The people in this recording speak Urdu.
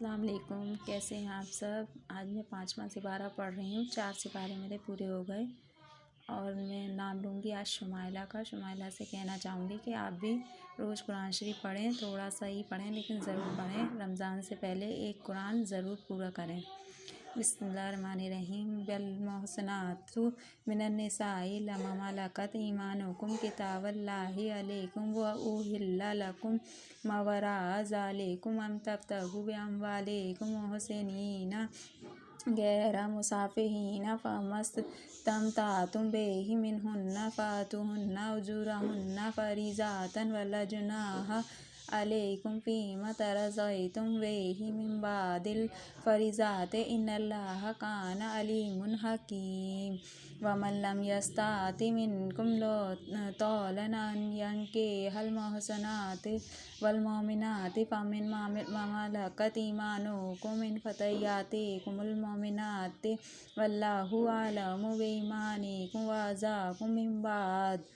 السلام علیکم، کیسے ہیں آپ سب؟ آج میں 5واں سپارہ پڑھ رہی ہوں، 4 سپارے میرے پورے ہو گئے اور میں نام لوں گی آج شمائلہ کا۔ شمائلہ سے کہنا چاہوں گی کہ آپ بھی روز قرآن شریف پڑھیں، تھوڑا سا ہی پڑھیں لیکن ضرور پڑھیں، رمضان سے پہلے ایک قرآن ضرور پورا کریں۔ بسم اللہ الرحمن الرحیم۔ والمحصنات من النساء لما ملکت ایمانکم کتاب اللہ علیکم وأحل لکم ما وراء ذلکم ان تبتغوا بأموالکم محسنین غیر مسافحین فما استمتعتم به منہن فآتوہن أجورہن فریضۃ ولا جناح علیکم فیما تراضیتم به من بعد الفریضۃ ان اللہ کان علیم حکیم۔ ومن لم یستطع منکم طولا ان ینکح المحصنات والمؤمنات فمما ملکت ایمانکم من فتیاتکم المؤمنات واللہ اعلم بایمانکم وآذاکم من بعد